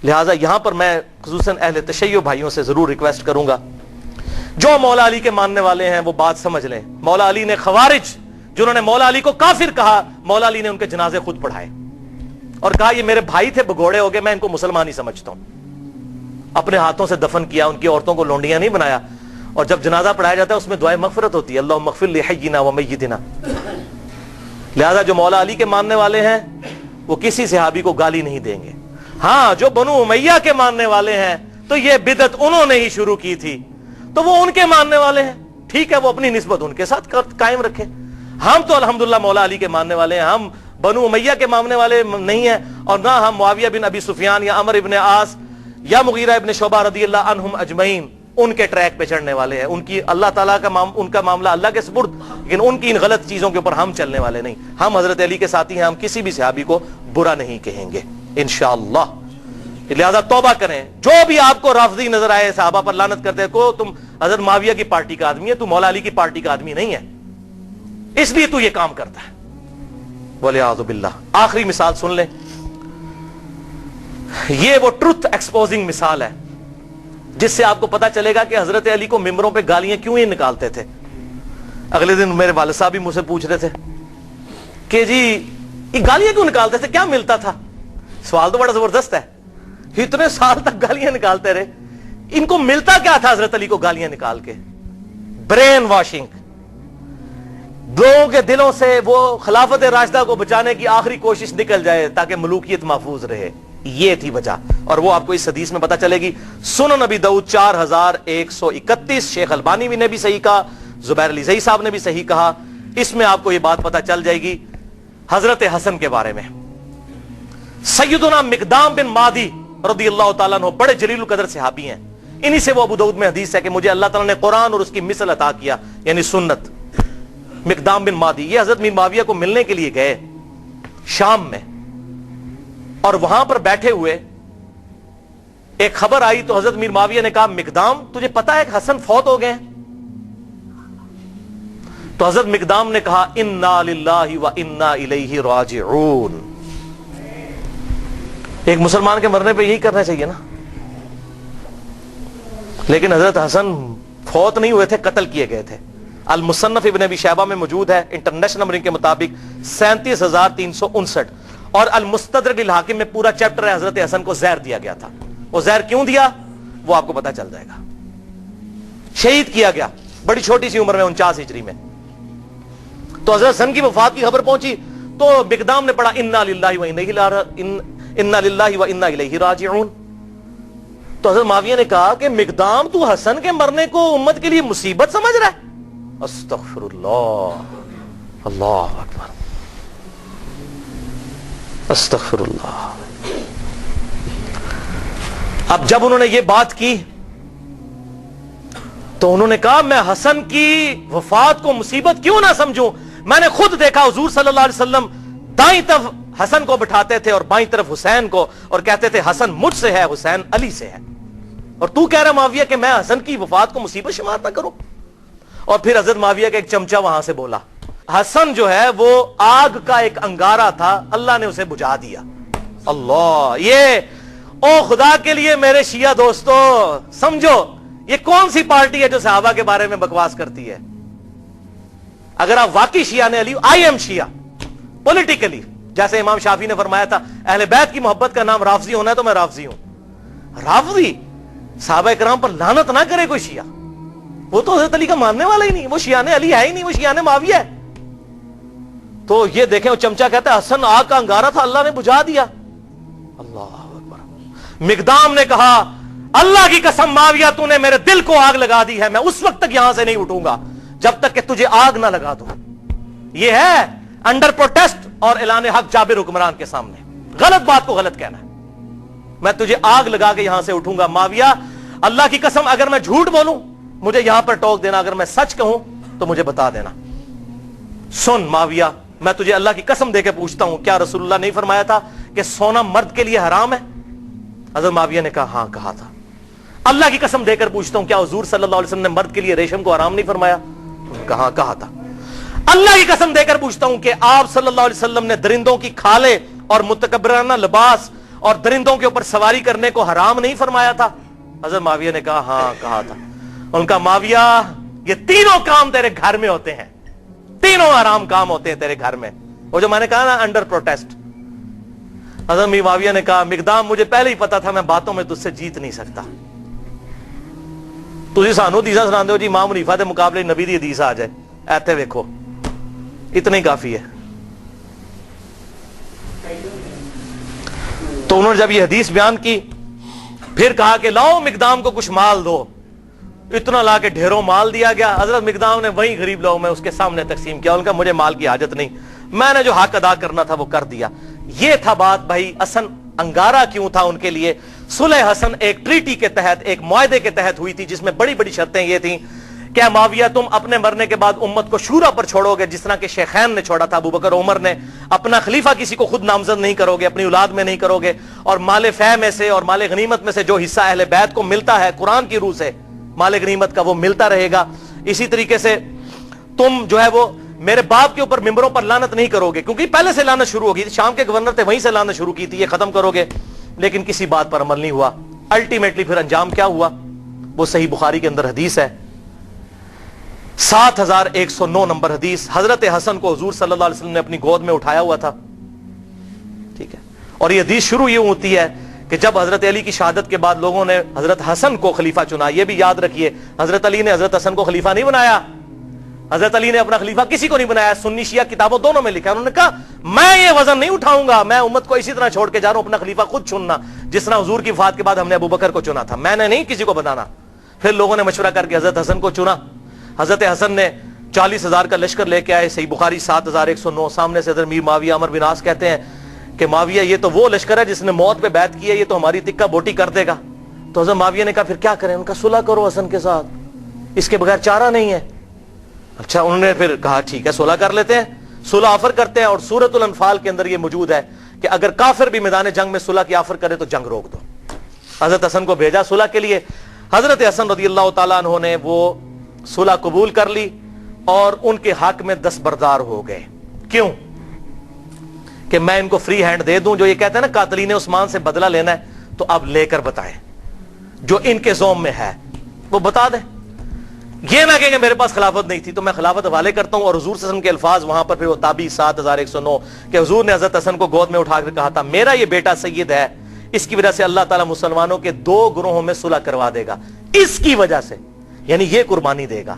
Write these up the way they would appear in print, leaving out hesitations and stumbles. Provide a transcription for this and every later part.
لہٰذا یہاں پر میں خصوصاً اہل تشیع بھائیوں سے ضرور ریکویسٹ کروں گا، جو مولا علی کے ماننے والے ہیں وہ بات سمجھ لیں. مولا علی نے خوارج جنہوں نے مولا علی کو کافر کہا، مولا علی نے ان کے جنازے خود پڑھائے اور کہا یہ میرے بھائی تھے، بگوڑے ہو گئے، میں ان کو مسلمان ہی سمجھتا ہوں. اپنے ہاتھوں سے دفن کیا، ان کی عورتوں کو لونڈیاں نہیں بنایا. اور جب جنازہ پڑھایا جاتا ہے اس میں دعائے مغفرت ہوتی ہے، اللہم اغفر لحینا و میتنا. لہذا جو مولا علی کے ماننے والے ہیں وہ کسی صحابی کو گالی نہیں دیں گے. ہاں جو بنو امیہ کے ماننے والے ہیں تو یہ بدعت انہوں نے ہی شروع کی تھی، تو وہ ان کے ماننے والے ہیں، ٹھیک ہے، وہ اپنی نسبت ان کے ساتھ قائم رکھیں. ہم تو الحمدللہ مولا علی کے ماننے والے ہیں، ہم بنو امیہ کے ماننے والے نہیں ہیں، اور نہ ہم معاویہ بن ابی سفیان یا عمر ابن عاص یا مغیرہ ابن شعبہ رضی اللہ عنہم اجمعین ان کے ٹریک پہ چڑھنے والے ہیں. ان کی اللہ تعالیٰ کا ان کا معاملہ اللہ کے سپرد، لیکن ان کی ان غلط چیزوں کے اوپر ہم چلنے والے نہیں. ہم حضرت علی کے ساتھی ہیں، ہم کسی بھی صحابی کو برا نہیں کہیں گے انشاءاللہ. لہذا توبہ کریں. جو بھی آپ کو رافضی نظر آئے، صحابہ پر لعنت کرتے کو، تم حضرت معاویہ کی پارٹی کا آدمی ہے، تو مولا علی کی پارٹی کا آدمی نہیں ہے، اس لیے تو یہ کام کرتا ہے. وَلِعَاذُ بِاللَّہ. آخری مثال سن لیں، یہ وہ ٹروتھ ایکسپوزنگ مثال ہے جس سے آپ کو پتا چلے گا کہ حضرت علی کو ممبروں پہ گالیاں کیوں ہی نکالتے تھے. اگلے دن میرے والد صاحب بھی مجھ سے پوچھ رہے تھے کہ جی یہ گالیاں کیوں نکالتے تھے، کیا ملتا تھا؟ سوال تو بڑا زبردست ہے. اتنے سال تک گالیاں نکالتے رہے، ان کو ملتا کیا تھا حضرت علی کو گالیاں نکال کے؟ Brain washing. لوگوں کے دلوں سے وہ خلافت راشدہ کو بچانے کی آخری کوشش نکل جائے تاکہ ملوکیت محفوظ رہے. یہ تھی وجہ، اور وہ آپ کو اس حدیث میں پتا چلے گی. سنن نبی داؤد 4131. شیخ البانی بھی نے بھی صحیح کہا، زبیر علی زئی صاحب نے بھی صحیح کہا. اس میں آپ کو یہ بات پتا چل جائے گی حضرت حسن کے بارے میں. سیدنا مقدام بن مادی رضی اللہ تعالیٰ عنہ بڑے جلیل القدر صحابی ہیں. انہی سے وہ ابو داؤد میں حدیث ہے کہ مجھے اللہ تعالیٰ نے قرآن اور اس کی مثل عطا کیا، یعنی سنت. مقدام بن مادی یہ حضرت میر معاویہ کو ملنے کے لیے گئے شام میں، اور وہاں پر بیٹھے ہوئے ایک خبر آئی تو حضرت میر معاویہ نے کہا مقدام تجھے پتا ہے کہ حسن فوت ہو گئے ہیں؟ تو حضرت مقدام نے کہا انا للہ و انا الیہ راجعون. ایک مسلمان کے مرنے پہ یہی کرنا چاہیے نا. لیکن حضرت حسن فوت نہیں ہوئے تھے، قتل کیے گئے تھے. المصنف ابن ابی شیبہ میں موجود ہے انٹرنیشنل نمبرنگ کے مطابق 37,359، اور المستدرک للحاکم میں پورا چیپٹر ہے حضرت حسن کو زہر دیا گیا تھا. وہ زہر کیوں دیا وہ آپ کو پتا چل جائے گا. شہید کیا گیا بڑی چھوٹی سی عمر میں 49 ہجری میں. تو حضرت حسن کی وفات کی خبر پہنچی تو مقدام نے پڑھا انا للہ و انا الیہ راجعون. تو حضرت معاویہ نے کہا کہ مقدام تو حسن کے مرنے کو امت کے لیے مصیبت سمجھ رہا ہے؟ استغفر اللہ، اللہ اکبر، استغفر اللہ. اب جب انہوں نے یہ بات کی تو انہوں نے کہا میں حسن کی وفات کو مصیبت کیوں نہ سمجھوں؟ میں نے خود دیکھا حضور صلی اللہ علیہ وسلم دائیں طرف حسن کو بٹھاتے تھے اور بائیں طرف حسین کو، اور کہتے تھے حسن مجھ سے ہے، حسین علی سے ہے. اور تو کہہ رہا معاویہ کہ میں حسن کی وفات کو مصیبت شمار نہ کروں؟ اور پھر حضرت معاویہ کا ایک چمچہ وہاں سے بولا. حسن جو ہے وہ آگ کا ایک انگارہ تھا، اللہ نے اسے بجھا دیا. اللہ، یہ او خدا کے لیے میرے شیعہ دوستو سمجھو یہ کون سی پارٹی ہے جو صحابہ کے بارے میں بکواس کرتی ہے؟ اگر آپ واقعی شیعہ نے علی، آئی ایم شیعہ پولیٹیکلی، جیسے امام شافعی نے فرمایا تھا اہل بیت کی محبت کا نام رافضی ہونا ہے تو میں رافضی ہوں. رافضی صحابہ کرام پر لعنت نہ کرے کوئی شیعہ، وہ تو حضرت علی کا ماننے والا ہی نہیں، وہ شیعہ علی ہے ہی نہیں، وہ شیعہ معاویہ ہے. تو یہ دیکھیں وہ چمچہ کہتا ہے حسن آگ کا انگارہ تھا، اللہ نے بجھا دیا. اللہ اکبر. مقدام نے کہا اللہ کی قسم معاویہ تو نے میرے دل کو آگ لگا دی ہے، میں اس وقت تک یہاں سے نہیں اٹھوں گا جب تک کہ تجھے آگ نہ لگا دوں. یہ ہے انڈر پروٹیسٹ اور اعلان حق جابر حکمران کے سامنے غلط بات کو غلط کہنا ہے. میں تجھے آگ لگا کے یہاں سے اٹھوں گا. معاویہ اللہ کی قسم اگر میں جھوٹ بولوں مجھے یہاں پر ٹوک دینا، اگر میں سچ کہوں تو مجھے بتا دینا. سن معاویہ میں تجھے اللہ کی قسم دے کے پوچھتا ہوں، کیا رسول اللہ نہیں فرمایا تھا کہ سونا مرد کے لیے حرام ہے؟ حضرت معاویہ نے کہا ہاں کہا تھا. اللہ کی قسم دے کر پوچھتا ہوں، کیا حضور صلی اللہ علیہ وسلم نے مرد کے لیے ریشم کو حرام نہیں فرمایا؟ کہا تھا. اللہ کی قسم دے کر پوچھتا ہوں کہ آپ صلی اللہ علیہ وسلم نے درندوں کی کھالیں اور متکبرانہ لباس اور درندوں کے اوپر سواری کرنے کو حرام نہیں فرمایا تھا؟ حضرت معاویہ نے کہا ہاں کہا تھا. ان کا معاویہ یہ تینوں کام تیرے گھر میں ہوتے ہیں, تینوں حرام کام ہوتے ہیں تیرے گھر میں. وہ جو میں نے کہا نا انڈر پروٹیسٹ. حضرت معاویہ نے کہا مقدام مجھے پہلے ہی پتا تھا میں باتوں میں تجھ سے جیت نہیں سکتا. تجھے سانو حدیثاں سنا دو جی امام حنیفہ کے مقابلے نبی دی حدیث آ جائے ایتے ویکھو, اتنا ہی کافی ہے. تو انہوں نے جب یہ حدیث بیان کی پھر کہا کہ لاؤ مقدام کو کچھ مال دو. اتنا لا کے ڈھیروں مال دیا گیا. حضرت مقدام نے وہیں غریب لوگوں میں اس کے سامنے تقسیم کیا. ان کا مجھے مال کی حاجت نہیں, میں نے جو حق ادا کرنا تھا وہ کر دیا. یہ تھا بات بھائی. حسن انگارہ کیوں تھا ان کے لیے؟ صلح حسن ایک ٹریٹی کے تحت, ایک معاہدے کے تحت ہوئی تھی جس میں بڑی بڑی شرطیں یہ تھیں کہ معاویہ تم اپنے مرنے کے بعد امت کو شورا پر چھوڑو گے جس طرح کہ شیخین نے چھوڑا تھا, ابو بکر عمر نے. اپنا خلیفہ کسی کو خود نامزد نہیں کرو گے, اپنی اولاد میں نہیں کرو گے, اور مال فہ میں سے اور مال غنیمت میں سے جو حصہ اہل بیت کو ملتا ہے قرآن کی روح سے مال غنیمت کا وہ ملتا رہے گا. اسی طریقے سے تم جو ہے وہ میرے باپ کے اوپر ممبروں پر لعنت نہیں کرو گے, کیونکہ پہلے سے لعنت شروع ہوگی. شام کے گورنر تھے وہیں سے لعنت شروع کی تھی, یہ ختم کرو گے. لیکن کسی بات پر عمل نہیں ہوا. الٹیمیٹلی پھر انجام کیا ہوا وہ صحیح بخاری کے اندر حدیث ہے, 7109 نمبر حدیث. حضرت حسن کو حضور صلی اللہ علیہ وسلم نے اپنی گود میں اٹھایا ہوا تھا, ٹھیک ہے. اور یہ حدیث شروع یہ ہوتی ہے کہ جب حضرت علی کی شہادت کے بعد لوگوں نے حضرت حسن کو خلیفہ چنا. یہ بھی یاد رکھیے حضرت علی نے حضرت حسن کو خلیفہ نہیں بنایا. حضرت علی نے اپنا خلیفہ کسی کو نہیں بنایا. سنی شیعہ کتابوں دونوں میں لکھا ہے. انہوں نے کہا میں یہ وزن نہیں اٹھاؤں گا, میں امت کو اسی طرح چھوڑ کے جا رہا ہوں, اپنا خلیفہ خود چننا جس طرح حضور کی وفات کے بعد ہم نے ابو بکر کو چنا تھا, میں نے نہیں کسی کو بنانا. پھر لوگوں نے مشورہ کر کے حضرت حسن کو چنا. حضرت حسن نے 40,000 کا لشکر لے کے آئے. صحیح بخاری 7109. سامنے سے حضرت میر معاویہ عمر بن عاص کہتے ہیں کہ معاویہ یہ تو وہ لشکر ہے جس نے موت پہ بیعت کی ہے, یہ تو ہماری تکہ بوٹی کر دے گا. تو حضرت معاویہ نے کہا پھر کیا کریں؟ ان کا صلح کرو حسن کے ساتھ, اس کے بغیر چارہ نہیں ہے. اچھا, انہوں نے پھر کہا ٹھیک ہے صلح کر لیتے ہیں. صلح آفر کرتے ہیں, اور سورۃ الانفال کے اندر یہ موجود ہے کہ اگر کافر بھی میدان جنگ میں صلح کی آفر کرے تو جنگ روک دو. حضرت حسن کو بھیجا صلح کے لیے. حضرت حسن رضی اللہ تعالیٰ عنہ نے وہ صلح قبول کر لی اور ان کے حق میں دستبردار ہو گئے. کیوں؟ کہ میں ان کو فری ہینڈ دے دوں. جو یہ کہتے ہیں نا قاتلین عثمان سے بدلہ لینا ہے, تو اب لے کر بتائیں جو ان کے زوم میں ہے وہ بتا دیں. یہ نہ کہ میرے پاس خلافت نہیں تھی تو میں خلافت حوالے کرتا ہوں. اور حضور صلی اللہ علیہ وسلم کے الفاظ وہاں پر پھر وہ تابعی 7109 کہ حضور نے حضرت حسن کو گود میں اٹھا کر کہا تھا میرا یہ بیٹا سید ہے, اس کی وجہ سے اللہ تعالیٰ مسلمانوں کے 2 گروہوں میں صلح کروا دے گا, اس کی وجہ سے, یعنی یہ قربانی دے گا.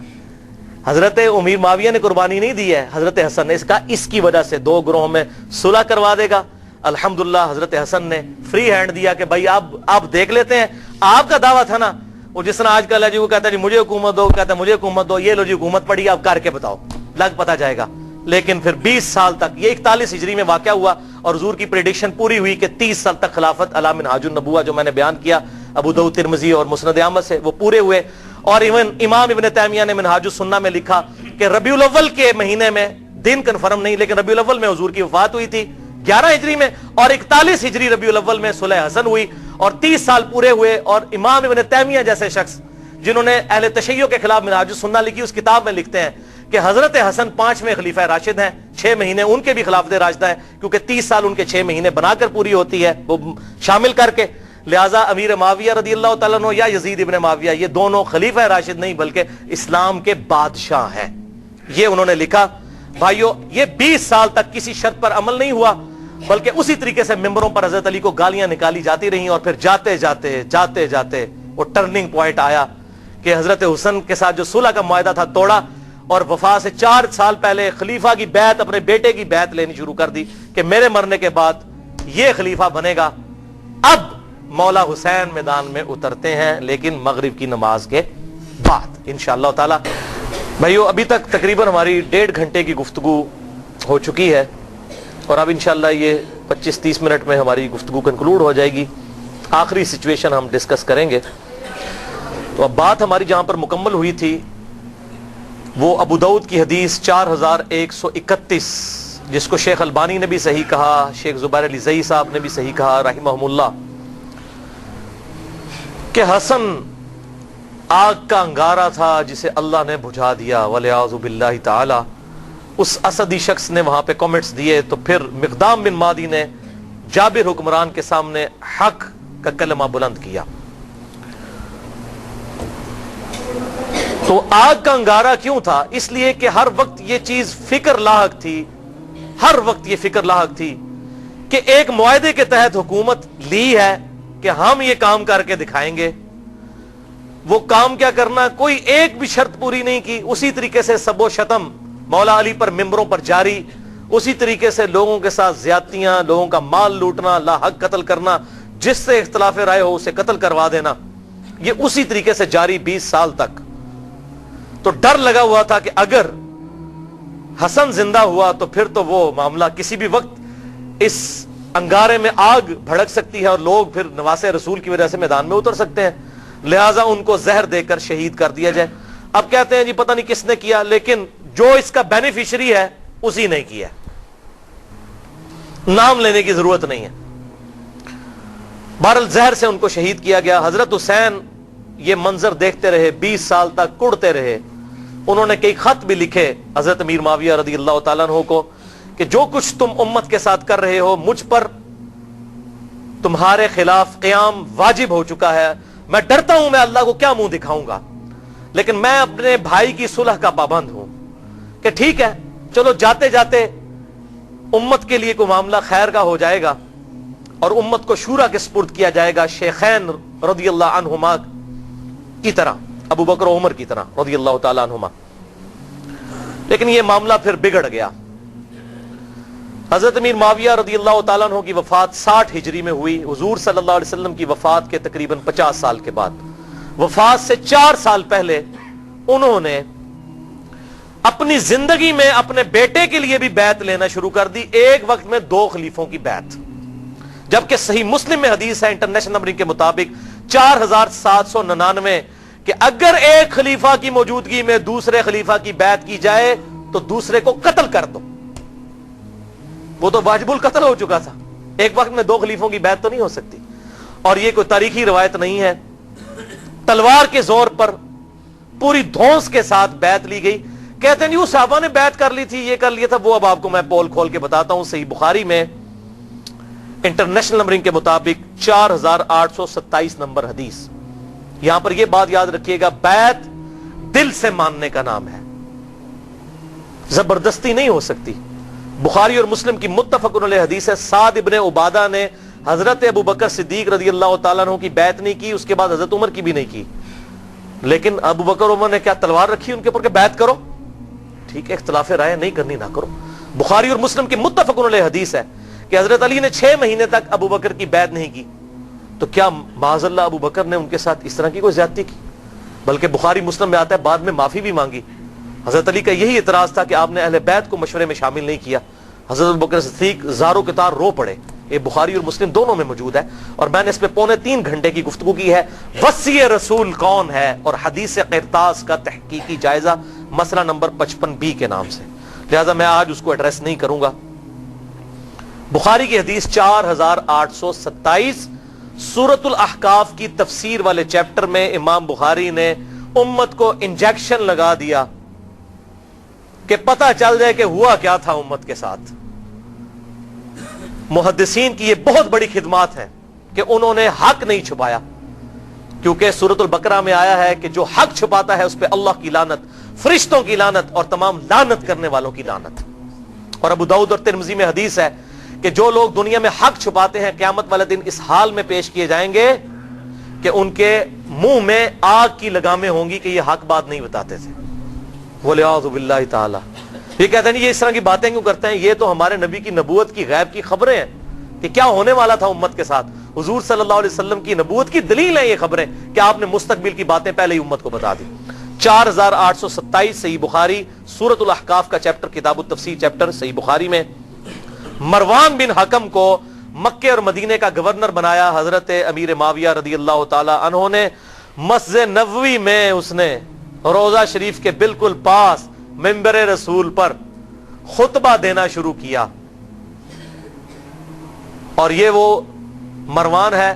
حضرت امیر معاویہ نے قربانی نہیں دی ہے, حضرت حسن نے. اس کا اس کی وجہ سے 2 گروہوں میں صلح کروا دے گا. الحمدللہ حضرت حسن نے فری ہینڈ دیا کہ بھائی آپ دیکھ لیتے ہیں. آپ کا دعویٰ تھا نا وہ جس طرح آج کل ہے جی, وہ کہتا ہے جی مجھے حکومت دو, کہتا ہے مجھے حکومت دو, یہ لو جی حکومت پڑی, آپ کر کے بتاؤ, لگ پتا جائے گا. لیکن پھر 20 سال تک, یہ 41 ہجری میں واقعہ ہوا اور حضور کی پریڈکشن پوری ہوئی کہ 30 سال تک خلافت علی منہاج النبوہ جو میں نے بیان کیا ابو داؤد ترمذی اور مسند احمد سے, وہ پورے ہوئے. اور ایون امام ابن تیمیہ نے منہاج السنہ میں لکھا کہ ربیع الاول کے مہینے میں, دن کنفرم نہیں لیکن ربیع الاول میں حضور کی وفات ہوئی تھی 11 ہجری میں, اور 41 ہجری ربیع الاول میں صلح حسن ہوئی اور 30 سال پورے ہوئے. اور امام ابن تیمیہ جیسے شخص جنہوں نے اہل تشیع کے خلاف منہاج السنہ لکھی, اس کتاب میں لکھتے ہیں کہ حضرت حسن 5ویں خلیفہ راشد ہیں, 6 مہینے ان کے بھی خلافت راشدہ ہیں کیونکہ 30 سال ان کے 6 مہینے بنا کر پوری ہوتی ہے وہ شامل کر کے. لہذا امیر معاویہ رضی اللہ تعالیٰ عنہ یا یزید ابن معاویہ, یہ دونوں خلیفہ راشد نہیں بلکہ اسلام کے بادشاہ ہیں. یہ انہوں نے لکھا. بھائیو, یہ 20 سال تک کسی شرط پر عمل نہیں ہوا بلکہ اسی طریقے سے ممبروں پر حضرت علی کو گالیاں نکالی جاتی رہیں. اور پھر جاتے جاتے وہ ٹرننگ پوائنٹ آیا کہ حضرت حسن کے ساتھ جو صلح کا معاہدہ تھا توڑا, اور وفات سے 4 سال پہلے خلیفہ کی بیعت, اپنے بیٹے کی بیعت لینی شروع کر دی کہ میرے مرنے کے بعد یہ خلیفہ بنے گا. اب مولا حسین میدان میں اترتے ہیں لیکن مغرب کی نماز کے بعد انشاءاللہ تعالی. بھائیو, ابھی تک تقریباً ہماری 1.5 گھنٹے کی گفتگو ہو چکی ہے اور اب انشاءاللہ یہ 25-30 منٹ میں ہماری گفتگو کنکلوڈ ہو جائے گی. آخری سچویشن ہم ڈسکس کریں گے. تو اب بات ہماری جہاں پر مکمل ہوئی تھی وہ ابو داؤد کی حدیث 4131 جس کو شیخ البانی نے بھی صحیح کہا, شیخ زبیر علی زئی صاحب نے بھی صحیح کہا رحمہم اللہ, کہ حسن آگ کا انگارہ تھا جسے اللہ نے بجھا دیا والعیاذ باللہ تعالی. اس اسدی شخص نے وہاں پہ کامنٹس دیے. تو پھر مقدام بن مادی نے جابر حکمران کے سامنے حق کا کلمہ بلند کیا. تو آگ کا انگارہ کیوں تھا؟ اس لیے کہ ہر وقت یہ چیز فکر لاحق تھی، ہر وقت یہ فکر لاحق تھی کہ ایک معاہدے کے تحت حکومت لی ہے کہ ہم یہ کام کر کے دکھائیں گے. وہ کام کیا کرنا، کوئی ایک بھی شرط پوری نہیں کی. اسی طریقے سے سب و شتم مولا علی پر ممبروں پر جاری، اسی طریقے سے لوگوں کے ساتھ زیادتیاں، لوگوں کا مال لوٹنا، لا حق قتل کرنا، جس سے اختلاف رائے ہو اسے قتل کروا دینا، یہ اسی طریقے سے جاری 20 سال تک. تو ڈر لگا ہوا تھا کہ اگر حسن زندہ ہوا تو پھر تو وہ معاملہ کسی بھی وقت اس انگارے میں آگ بھڑک سکتی ہے اور لوگ پھر نواسے رسول کی وجہ سے میدان میں اتر سکتے ہیں. لہٰذا ان کو زہر دے کر شہید کر دیا جائے. اب کہتے ہیں جی پتہ نہیں کس نے کیا، لیکن جو اس کا بینیفیشری ہے اسی نے کیا. نام لینے کی ضرورت نہیں ہے. بہرحال زہر سے ان کو شہید کیا گیا. حضرت حسین یہ منظر دیکھتے رہے، 20 سال تک کڑتے رہے. انہوں نے کئی خط بھی لکھے حضرت امیر معاویہ رضی اللہ تعالیٰ عنہ کو کہ جو کچھ تم امت کے ساتھ کر رہے ہو، مجھ پر تمہارے خلاف قیام واجب ہو چکا ہے. میں ڈرتا ہوں میں اللہ کو کیا منہ دکھاؤں گا، لیکن میں اپنے بھائی کی صلح کا پابند ہوں کہ ٹھیک ہے چلو جاتے جاتے امت کے لیے کوئی معاملہ خیر کا ہو جائے گا اور امت کو شورا کے سپرد کیا جائے گا، شیخین رضی اللہ عنہما کی طرح، ابو بکر و عمر کی طرح رضی اللہ تعالی عنہما. لیکن یہ معاملہ پھر بگڑ گیا. حضرت امیر معاویہ رضی اللہ تعالیٰ عنہ کی وفات 60 ہجری میں ہوئی. حضور صلی اللہ علیہ وسلم کی وفات کے تقریباً 50 سال کے بعد، وفات سے 4 سال پہلے انہوں نے اپنی زندگی میں اپنے بیٹے کے لیے بھی بیعت لینا شروع کر دی. ایک وقت میں 2 خلیفوں کی بیعت، جبکہ صحیح مسلم میں حدیث ہے انٹرنیشنل نمبرنگ کے مطابق 4799 کہ اگر ایک خلیفہ کی موجودگی میں دوسرے خلیفہ کی بیعت کی جائے تو دوسرے کو قتل کر دو. وہ تو واجب القتل ہو چکا تھا. ایک وقت میں 2 خلیفوں کی بیعت تو نہیں ہو سکتی. اور یہ کوئی تاریخی روایت نہیں ہے. تلوار کے زور پر پوری دھونس کے ساتھ بیعت لی گئی. کہتے ہیں وہ صحابہ نے بیعت کر لی تھی، یہ کر لیا تھا، وہ اب آپ کو میں پول کھول کے بتاتا ہوں. صحیح بخاری میں انٹرنیشنل نمبرنگ کے مطابق 4827 نمبر حدیث. یہاں پر یہ بات یاد رکھیے گا، بیعت دل سے ماننے کا نام ہے، زبردستی نہیں ہو سکتی. بخاری اور مسلم کی متفق علیہ حدیث ہے، سعد ابن عبادہ نے حضرت ابو بکر صدیق رضی اللہ تعالیٰ عنہ کی بیعت نہیں کی، اس کے بعد حضرت عمر کی بھی نہیں کی. لیکن ابو بکر عمر نے کیا تلوار رکھی ان کے اوپر کہ بیعت کرو. ٹھیک ہے، اختلاف رائے نہیں کرنی، نہ کرو. بخاری اور مسلم کی متفق علیہ حدیث ہے کہ حضرت علی نے 6 مہینے تک ابو بکر کی بیعت نہیں کی. تو کیا معاذ اللہ ابو بکر نے ان کے ساتھ اس طرح کی کوئی زیادتی کی؟ بلکہ بخاری مسلم میں آتا ہے بعد میں معافی بھی مانگی. حضرت علی کا یہی اعتراض تھا کہ آپ نے اہل بیت کو مشورے میں شامل نہیں کیا. حضرت ابوبکر صدیق زاروں کے تار رو پڑے. یہ بخاری اور مسلم دونوں میں موجود ہے اور میں نے اس پہ 2.25 گھنٹے کی گفتگو کی ہے. وصی رسول کون ہے اور حدیث قرطاس کا تحقیقی جائزہ، مسئلہ نمبر 55B کے نام سے. لہذا میں آج اس کو ایڈریس نہیں کروں گا. بخاری کی حدیث 4827 سورۃ الاحقاف کی تفسیر والے چیپٹر میں امام بخاری نے امت کو انجیکشن لگا دیا کہ پتہ چل جائے کہ ہوا کیا تھا امت کے ساتھ. محدثین کی یہ بہت بڑی خدمات ہیں کہ انہوں نے حق نہیں چھپایا، کیونکہ سورۃ البقرہ میں آیا ہے کہ جو حق چھپاتا ہے اس پہ اللہ کی لعنت، فرشتوں کی لعنت اور تمام لعنت کرنے والوں کی لعنت. اور ابو داؤد اور ترمذی میں حدیث ہے کہ جو لوگ دنیا میں حق چھپاتے ہیں قیامت والے دن اس حال میں پیش کیے جائیں گے کہ ان کے منہ میں آگ کی لگامیں ہوں گی کہ یہ حق بات نہیں بتاتے تھے. وَلِعَاذُ بِاللَّهِ تعالی. یہ کہتے ہیں یہ اس طرح کی باتیں کیوں کرتے ہیں؟ یہ تو ہمارے نبی کی نبوت کی غیب کی خبریں ہیں کہ کیا ہونے والا تھا امت کے ساتھ. حضور صلی اللہ علیہ وسلم کی نبوت کی دلیل ہے یہ خبریں کہ آپ نے مستقبل کی باتیں پہلے ہی امت کو بتا دی. 4827 صحیح بخاری سورۃ الاحقاف کا چیپٹر، کتاب التفسیر چیپٹر صحیح بخاری میں مروان بن حکم کو مکے اور مدینے کا گورنر بنایا حضرت امیر معاویہ رضی اللہ تعالی عنہ نے. مسجد نبوی میں اس نے روضہ شریف کے بالکل پاس منبر رسول پر خطبہ دینا شروع کیا. اور یہ وہ مروان ہے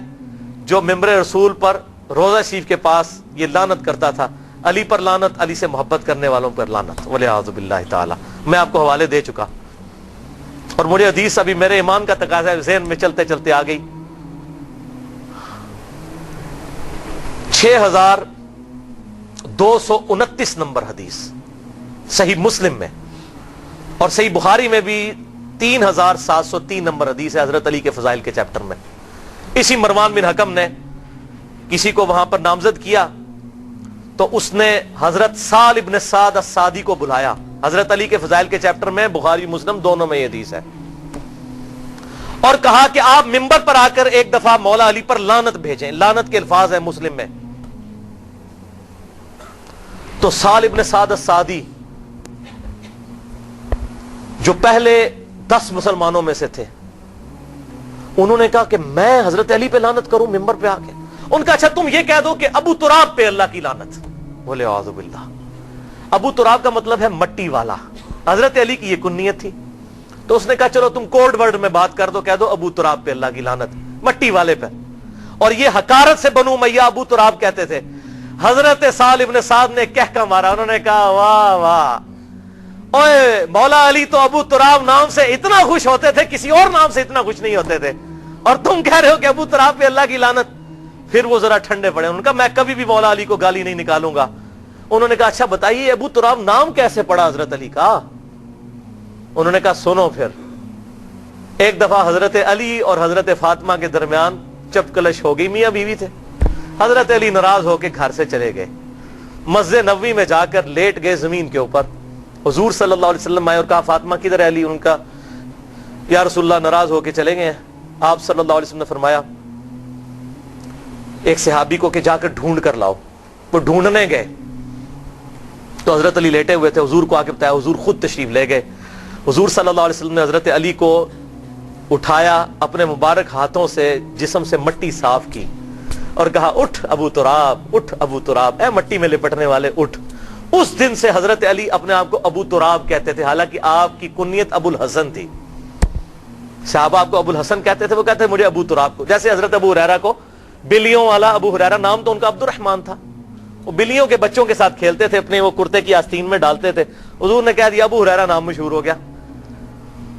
جو منبر رسول پر روضہ شریف کے پاس یہ لعنت کرتا تھا، علی پر لعنت، علی سے محبت کرنے والوں پر لعنت، والعیاذ باللہ تعالی. میں آپ کو حوالے دے چکا اور مجھے حدیث ابھی میرے ایمان کا تقاضا ہے ذہن میں چلتے چلتے آ گئی. 6229 نمبر حدیث صحیح مسلم میں، اور صحیح بخاری میں بھی 3703 نمبر حدیث ہے حضرت علی کے فضائل کے چیپٹر میں. اسی مروان بن حکم نے کسی کو وہاں پر نامزد کیا تو اس نے حضرت سال ابن سعد السعدی کو بلایا. حضرت علی کے فضائل کے چیپٹر میں، بخاری مسلم دونوں میں یہ حدیث ہے، اور کہا کہ آپ منبر پر آ کر ایک دفعہ مولا علی پر لعنت بھیجیں. لعنت کے الفاظ ہیں مسلم میں. تو سال ابن سعد السعدی جو پہلے 10 مسلمانوں میں سے تھے، انہوں نے کہا کہ میں حضرت علی پہ لعنت کروں ممبر پہ آ کے؟ ان کا اچھا تم یہ کہہ دو کہ ابو تراب پہ اللہ کی لعنت. بولے اعوذ باللہ. ابو تراب کا مطلب ہے مٹی والا. حضرت علی کی یہ کنیت تھی. تو اس نے کہا چلو تم کوڈ ورڈ میں بات کر دو، کہہ دو ابو تراب پہ اللہ کی لعنت، مٹی والے پہ. اور یہ حقارت سے بنو امیہ ابو تراب کہتے تھے. حضرت سال ابن سعد نے کہہ کا مارا. انہوں نے کہا واہ واہ، اوے مولا علی تو ابو تراب نام سے اتنا خوش ہوتے تھے، کسی اور نام سے اتنا خوش نہیں ہوتے تھے، اور تم کہہ رہے ہو کہ ابو تراب پہ اللہ کی لعنت. پھر وہ ذرا ٹھنڈے پڑے. انہوں نے کہا میں کبھی بھی مولا علی کو گالی نہیں نکالوں گا. انہوں نے کہا اچھا بتائیے ابو تراب نام کیسے پڑا حضرت علی کا؟ انہوں نے کہا سنو. پھر ایک دفعہ حضرت علی اور حضرت فاطمہ کے درمیان چپ کلش ہو گئی. میاں بیوی تھے. حضرت علی ناراض ہو کے گھر سے چلے گئے. مسجد نبوی میں جا کر لیٹ گئے زمین کے اوپر. حضور صلی اللہ علیہ وسلم آئے اور کہا فاطمہ کدھر ہے علی؟ ان کا یا رسول اللہ ناراض ہو کے چلے گئے ہیں. آپ صلی اللہ علیہ وسلم نے فرمایا ایک صحابی کو کہ جا کر ڈھونڈ کر لاؤ. وہ ڈھونڈنے گئے تو حضرت علی لیٹے ہوئے تھے. حضور کو آ کے بتایا. حضور خود تشریف لے گئے. حضور صلی اللہ علیہ وسلم نے حضرت علی کو اٹھایا، اپنے مبارک ہاتھوں سے جسم سے مٹی صاف کی اور کہا اٹھ ابو تراب، اٹھ ابو تراب، اے مٹی میں لپٹنے والے اٹھ. اس دن سے حضرت علی اپنے آپ کو ابو تراب کہتے تھے، حالانکہ آپ کی کنیت ابو الحسن تھی. صحابہ آپ کو ابو الحسن کہتے تھے، وہ کہتے ہیں مجھے ابو تراب کو. جیسے حضرت ابو ہریرہ کو بلیوں والا ابو ہریرہ نام تو ان کا عبد الرحمن تھا. وہ بلیوں کے بچوں کے ساتھ کھیلتے تھے، اپنے وہ کرتے کی آستین میں ڈالتے تھے. حضور نے کہہ دیا ابو ہریرہ نام مشہور ہو گیا.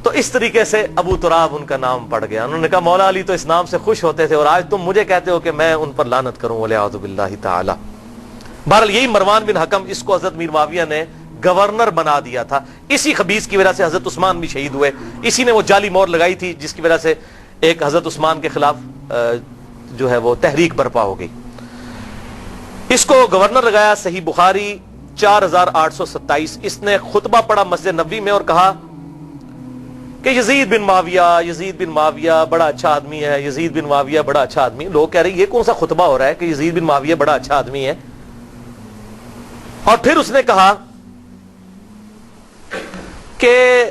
تو اس طریقے سے ابو تراب ان کا نام پڑ گیا. انہوں نے کہا مولا علی تو اس نام سے خوش ہوتے تھے، اور آج تم مجھے کہتے ہو کہ میں ان پر لعنت کروں. وَلِعَوْذُ بِاللَّهِ تعالی. بہرحال یہی مروان بن حکم، اس کو حضرت میر معاویہ نے گورنر بنا دیا تھا. اسی خبیث کی وجہ سے حضرت عثمان بھی شہید ہوئے. اسی نے وہ جعلی مور لگائی تھی جس کی وجہ سے ایک حضرت عثمان کے خلاف جو ہے وہ تحریک برپا ہو گئی. اس کو گورنر لگایا. صحیح بخاری 4827. اس نے خطبہ پڑھا مسجد نبوی میں اور کہا کہ یزید بن معاویہ بڑا اچھا آدمی ہے، یزید بن معاویہ بڑا اچھا آدمی. لوگ کہہ رہے ہیں یہ کون سا خطبہ ہو رہا ہے کہ یزید بن معاویہ بڑا اچھا آدمی ہے. اور پھر اس نے کہا کہ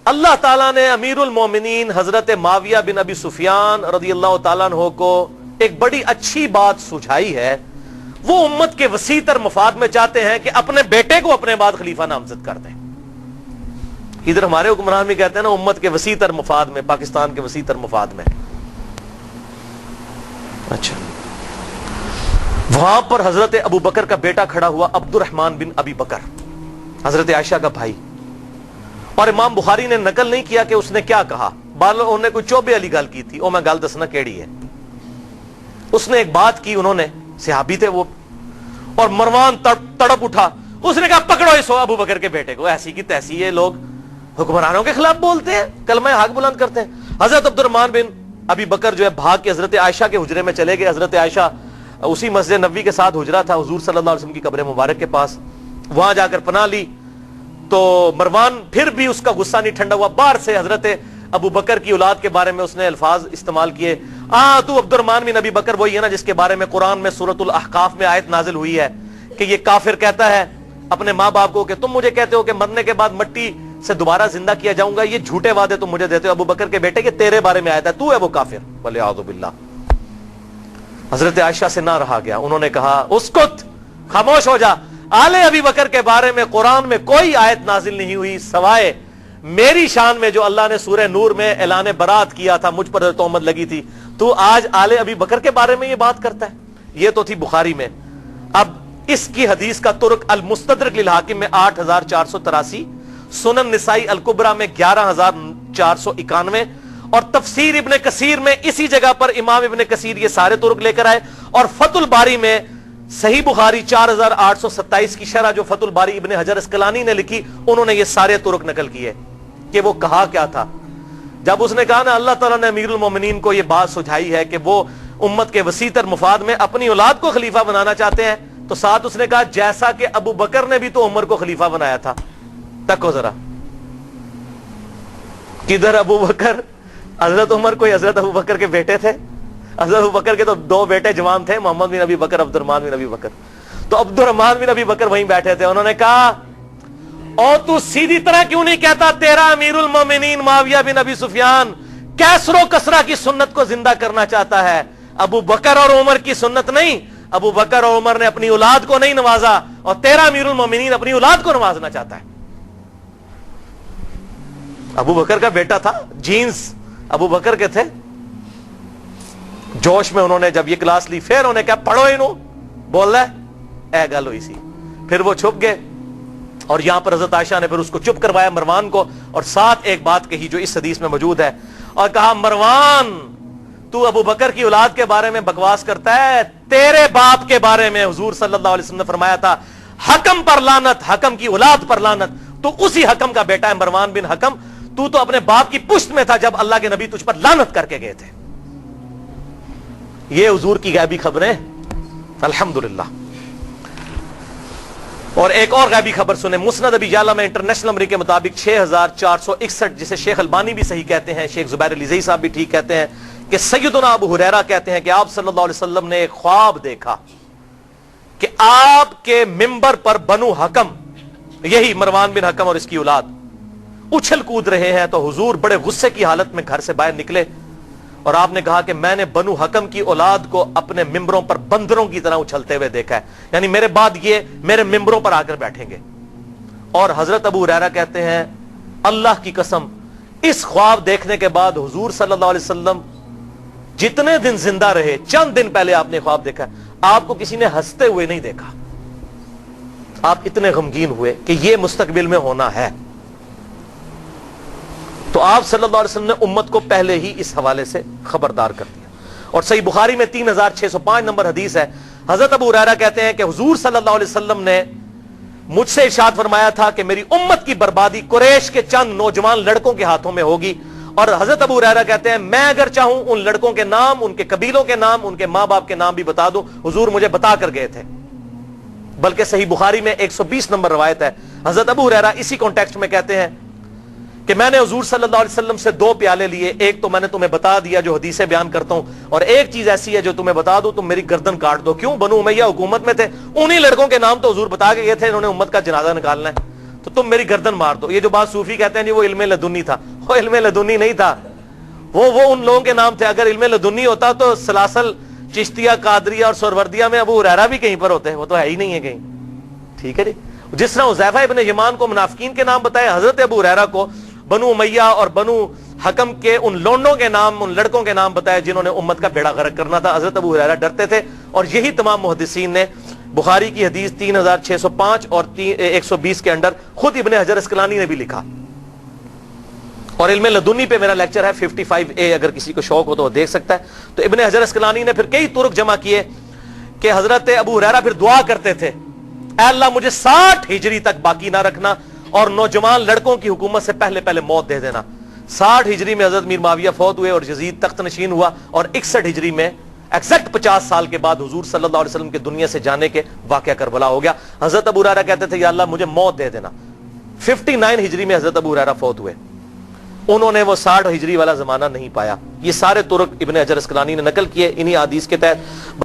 اللہ تعالیٰ نے امیر المومنین حضرت معاویہ بن ابی سفیان رضی اللہ تعالیٰ عنہ کو ایک بڑی اچھی بات سجھائی ہے. وہ امت کے وسیع تر مفاد میں چاہتے ہیں کہ اپنے بیٹے کو اپنے بعد خلیفہ نامزد کر دیں. ادھر ہمارے حکمران بھی کہتے ہیں نا امت کے وسیع تر مفاد میں، پاکستان کے وسیع تر مفاد میں. اچھا، وہاں پر حضرت ابو بکر کا بیٹا کھڑا ہوا، عبد الرحمن بن ابی بکر، حضرت عائشہ کا بھائی. اور امام بخاری نے نقل نہیں کیا کہ اس نے کیا کہا. انہوں نے کوئی چوبے والی گل کی تھی. او میں گل دسنا کیڑی ہے. اس نے ایک بات کی، انہوں نے صحابی تھے وہ، اور مروان تڑپ اٹھا. اس نے کہا پکڑو اس ابو بکر کے بیٹے کو. ایسی کی تیسی یہ لوگ حکمرانوں کے خلاف بولتے ہیں، کلمہ حق بلند کرتے ہیں. حضرت عبد الرحمن بن ابی بکر جو ہے بھاگ کے حضرت عائشہ کے حجرے میں چلے گئے. حضرت عائشہ اسی مسجد نبوی کے ساتھ حجرہ تھا حضور صلی اللہ علیہ وسلم کی قبر مبارک کے پاس. وہاں جا کر پناہ لی تو مروان پھر بھی اس کا غصہ نہیں ٹھنڈا ہوا. باہر سے حضرت ابو بکر کی اولاد کے بارے میں اس نے الفاظ استعمال کیے. تو عبد الرحمن بن ابی بکر وہی ہے نا جس کے بارے میں قرآن میں سورۃ الاحقاف میں آیت نازل ہوئی ہے کہ یہ کافر کہتا ہے اپنے ماں باپ کو کہ تم مجھے کہتے ہو کہ مرنے کے بعد مٹی سے دوبارہ زندہ کیا جاؤں گا. یہ جھوٹے وعدے تم مجھے دیتے ہو ابو بکر کے بیٹے کہ تیرے بارے میں آیت ہے، تو ہے وہ کافر. وَلِعَوْذُ بِاللَّهِ. حضرت عائشہ سے نہ رہا گیا. انہوں نے کہا اسکت، خاموش ہو جا. آل ابی بکر کے بارے میں قرآن میں کوئی آیت نازل نہیں ہوئی سوائے میری شان میں جو اللہ نے سورہ نور میں اعلان برات کیا تھا، مجھ پر تہمت لگی تھی. تو آج آل ابی بکر کے بارے میں یہ بات کرتا ہے. یہ تو تھی بخاری میں. اب اس کی حدیث کا ترک المستدرک للحاکم میں 8483، سنن نسائی الکبریٰ میں 491, اور تفسیر ابن کثیر میں اسی جگہ پر امام ابن کثیر یہ سارے طرق لے کر آئے, اور فتح الباری میں صحیح بخاری 4827 کی شرح جو فتح الباری ابن حجر اسقلانی نے لکھی, انہوں نے یہ سارے طرق نقل کیے کہ وہ کہا کیا تھا جب اس نے کہا نا اللہ تعالیٰ نے امیر المومنین کو یہ بات سجھائی ہے کہ وہ امت کے وسیع تر مفاد میں اپنی اولاد کو خلیفہ بنانا چاہتے ہیں, تو ساتھ اس نے کہا جیسا کہ ابو بکر نے بھی تو عمر کو خلیفہ بنایا تھا. تکو ذرا, کدھر ابو بکر, حضرت عمر کوئی حضرت ابو بکر کے بیٹے تھے؟ حضرت ابو بکر کے تو 2 بیٹے جوان تھے, محمد بن ابی بکر, عبد الرحمن بن ابی بکر. تو عبد الرحمن بن ابی بکر وہیں بیٹھے تھے, انہوں نے کہا اور تو سیدھی طرح کیوں نہیں کہتا تیرا امیر المومنین معاویہ بن ابی سفیان کیسر و کسرا کی سنت کو زندہ کرنا چاہتا ہے, ابو بکر اور عمر کی سنت نہیں. ابو بکر اور عمر نے اپنی اولاد کو نہیں نوازا, اور تیرا امیر المومنین اپنی اولاد کو نوازنا چاہتا ہے. ابو بکر کا بیٹا تھا, جینز ابو بکر کے تھے. جوش میں انہوں نے جب یہ کلاس لی, پھر انہوں نے کہا پڑھو انہوں, بول رہا ہے اے گل ہوئی سی. پھر وہ چھپ گئے, اور یہاں پر حضرت عائشہ نے پھر اس کو چپ کروایا مروان کو, اور ساتھ ایک بات کہی جو اس حدیث میں موجود ہے, اور کہا مروان تو ابو بکر کی اولاد کے بارے میں بکواس کرتا ہے, تیرے باپ کے بارے میں حضور صلی اللہ علیہ وسلم نے فرمایا تھا حکم پر لعنت, حکم کی اولاد پر لعنت. تو اسی حکم کا بیٹا ہے مروان بن حکم, تو اپنے باپ کی پشت میں تھا جب اللہ کے نبی تجھ پر لعنت کر کے گئے تھے. یہ حضور کی غیبی خبریں الحمدللہ. اور ایک اور غیبی خبر سنیں, مسند ابی یعلا میں انٹرنیشنل نمبر کے مطابق 6461, جسے شیخ البانی بھی صحیح کہتے ہیں, شیخ زبیر علیزئی صاحب بھی ٹھیک کہتے ہیں, کہ سیدنا ابو ہریرہ کہتے ہیں کہ آپ صلی اللہ علیہ وسلم نے ایک خواب دیکھا کہ آپ کے منبر پر بنو حکم, یہی مروان بن حکم اور اس کی اولاد اچھل کود رہے ہیں. تو حضور بڑے غصے کی حالت میں گھر سے باہر نکلے, اور آپ نے کہا کہ میں نے بنو حکم کی اولاد کو اپنے ممبروں پر بندروں کی طرح اچھلتے ہوئے دیکھا ہے, یعنی میرے بعد یہ میرے ممبروں پر آ کر بیٹھیں گے. اور حضرت ابو ہریرہ کہتے ہیں اللہ کی قسم اس خواب دیکھنے کے بعد حضور صلی اللہ علیہ وسلم جتنے دن زندہ رہے, چند دن پہلے آپ نے خواب دیکھا, آپ کو کسی نے ہنستے ہوئے نہیں دیکھا. آپ اتنے غمگین ہوئے کہ یہ مستقبل میں ہونا ہے. تو آپ صلی اللہ علیہ وسلم نے امت کو پہلے ہی اس حوالے سے خبردار کر دیا. اور صحیح بخاری میں 3605 نمبر حدیث ہے, حضرت ابو ہریرہ کہتے ہیں کہ حضور صلی اللہ علیہ وسلم نے مجھ سے ارشاد فرمایا تھا کہ میری امت کی بربادی قریش کے چند نوجوان لڑکوں کے ہاتھوں میں ہوگی. اور حضرت ابو ہریرہ کہتے ہیں میں اگر چاہوں ان لڑکوں کے نام, ان کے قبیلوں کے نام, ان کے ماں باپ کے نام بھی بتا دوں, حضور مجھے بتا کر گئے تھے. بلکہ صحیح بخاری میں 120 نمبر روایت ہے, حضرت ابو ہریرہ اسی کانٹیکسٹ میں کہتے ہیں کہ میں نے حضور صلی اللہ علیہ وسلم سے 2 پیالے لیے, ایک تو میں نے تمہیں بتا دیا جو حدیثیں بیان کرتا ہوں, اور ایک چیز ایسی ہے جو تمہیں بتا دو, تم میری گردن کاٹ دو. کیوں؟ بنو امیہ حکومت میں تھے, انہی لڑکوں کے نام تو حضور بتا کے گئے تھے, انہوں نے امت کا جنازہ نکالنا ہے, تو تم میری گردن مار دو. یہ جو بات صوفی کہتے ہیں جی وہ علم لدنی تھا, وہ علم لدنی نہیں تھا, وہ ان لوگوں کے نام تھے. اگر علم لدنی ہوتا تو سلاسل, چشتیہ, قادریہ اور سہروردیہ میں ابو ہریرہ بھی کہیں پر ہوتے, وہ تو ہے ہی نہیں ہے کہیں. ٹھیک ہے جی. جس طرح حذیفہ ابن یمان کو منافقین کے نام بتائے, حضرت ابو ہریرہ کو بنو امیہ اور بنو حکم کے ان لونڈوں کے نام, ان لڑکوں کے نام بتائے جنہوں نے امت کا بیڑا غرق کرنا تھا. حضرت ابو ہریرہ ڈرتے تھے, اور یہی تمام محدثین نے بخاری کی حدیث 3605 اور 120 کے اندر خود ابن حجر اسقلانی نے بھی لکھا. اور علم لدنی پہ میرا لیکچر ہے 55A, اگر کسی کو شوق ہو تو وہ دیکھ سکتا ہے. تو ابن حجر اسقلانی نے پھر کئی طرق جمع کیے کہ حضرت ابو ہریرہ پھر دعا کرتے تھے, اے اللہ مجھے 60 ہجری تک باقی نہ رکھنا, اور نوجوان لڑکوں کی حکومت سے پہلے پہلے موت دے دینا. 60 ہجری میں حضرت میر معاویہ فوت ہوئے اور یزید تخت نشین ہوا, اور 61 ہجری میں ایگزیکٹ 50 سال کے بعد حضور صلی اللہ علیہ وسلم کے دنیا سے جانے کے واقعہ کربلا ہو گیا. حضرت ابو ہریرہ کہتے تھے یا اللہ مجھے موت دے دینا. 59 ہجری میں حضرت ابو ہریرہ فوت ہوئے, انہوں نے وہ 60 ہجری والا زمانہ نہیں پایا. یہ سارے طرق ابن حجر اسقلانی نے نقل کیے انہی حدیث کے تحت.